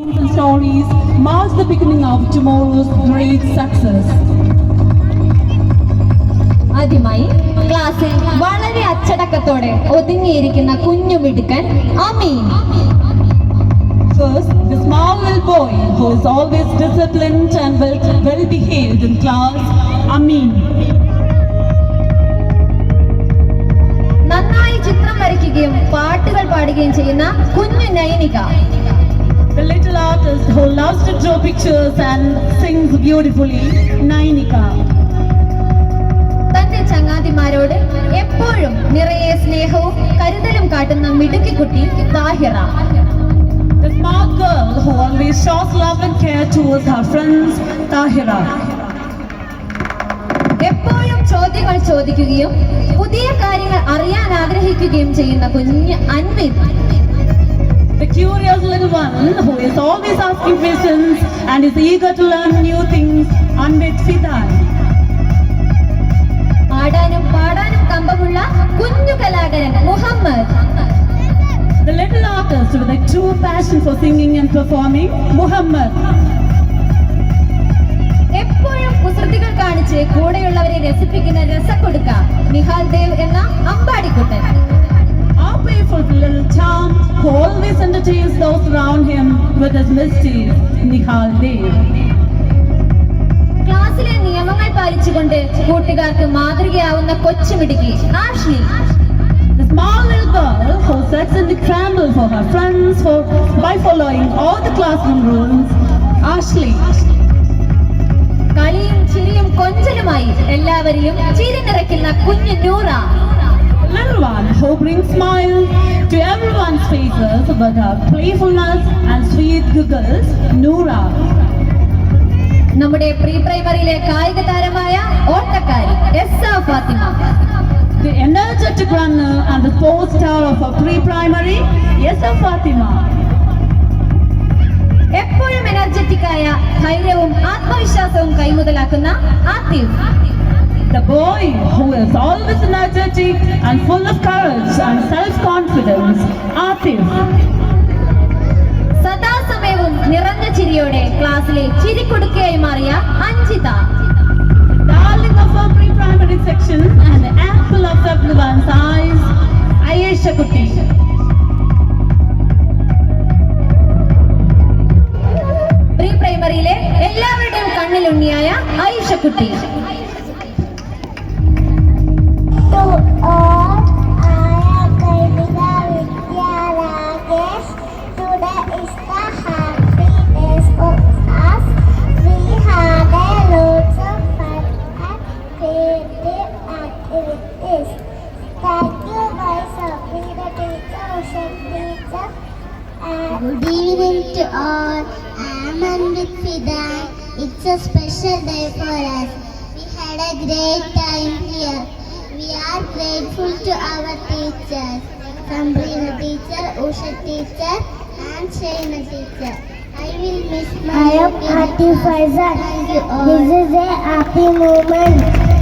songs and stories marks the beginning of tomorrow's great success. ആദ്യമായി ക്ലാസ്സിൽ വളരെ അച്ചടക്കത്തോടെ ഒതുങ്ങിയിരിക്കുന്ന കുഞ്ഞു മിടുക്കൻ അമീൻ. First, the small little boy who is always disciplined and well behaved in class, Amin. നന്നായി ചിത്രം വരയ്ക്കുകയും പാട്ടുകൾ പാടുകയും ചെയ്യുന്ന കുഞ്ഞു Nainika. The little artist who loves to draw pictures and sings beautifully, Nainika. തന്റെ ചങ്ങാതിമാരോട് എപ്പോഴും നിറയെ സ്നേഹവും കരുതലും കാട്ടുന്ന മിടുക്കിക്കുട്ടി Thahira. The smart girl who always shows love and care towards her friends, Tahira. എപ്പോഴും ചോദ്യങ്ങൾ ചോദിക്കുകയും പുതിയ കാര്യങ്ങൾ അറിയാൻ ആഗ്രഹിക്കുകയും ചെയ്യുന്ന കുഞ്ഞ് Anvin. The curious little one who is always asking questions and is eager to learn new things, Anvit Fidan. ആടാനും പാടാനും കമ്പമുള്ള കുഞ്ഞു കലാകാരൻ Muhammad. The little artist with a true passion for singing and performing, Muhammad. എപ്പോഴും കുസൃതികൾ കാണിച്ച് കൂടെയുള്ളവരെ രസിപ്പിക്കുന്ന രസക്കൊടുക്ക നിഹാൽ ദേവ് എന്ന Ambadikuttan. Our playful little charm who always entertains those around him with his mischief, Nihal Dev. ക്ലാസ്സിലെ നിയമങ്ങൾ പാലിച്ചുകൊണ്ട് കൂട്ടുകാർക്ക് മാതൃകയാവുന്ന കൊച്ചുമിടുക്കി Ashley. The small little girl who sets an example for her friends by following all the classroom rules, Ashley. കളിയും ചിരിയും കൊഞ്ചലുമായി എല്ലാവരെയും ചിരി നിറയ്ക്കുന്ന കുഞ്ഞു Noora. Little one who brings smiles to everyone's faces with her playfulness and sweet giggles, Noora. നമ്മുടെ pre പ്രൈമറിയിലെ കായിക താരമായ ഓട്ടക്കാരി എസ്സ Fathima. The energetic runner and the sports star of her pre-primary, Yesa Fatima. എപ്പോഴും എനർജറ്റിക്കായ ധൈര്യവും ആത്മവിശ്വാസവും കൈമുതലാക്കുന്ന Atif. The boy who is always energetic and full of courage and self-confidence, Atif. സദാസമയവും നിറഞ്ഞ ചിരിയോടെ ക്ലാസ്സിലെ ചിരിക്കൊടുക്കയായി മാറിയ Anjitha. Darling of our pre-primary section and the apple of everyone's eyes, Ayesha Kutti. പ്രീ പ്രൈമറിയിലെ എല്ലാവരുടെയും കണ്ണിലുണ്ണിയായ Aishakutty. Good evening to all. I am Anvit Fidan. It's a special day for us. We had a great time here. We are grateful to our teachers. Sambrina teacher, Usha teacher and Shaina teacher. I will miss my I am Atif Faizan. This is a happy moment.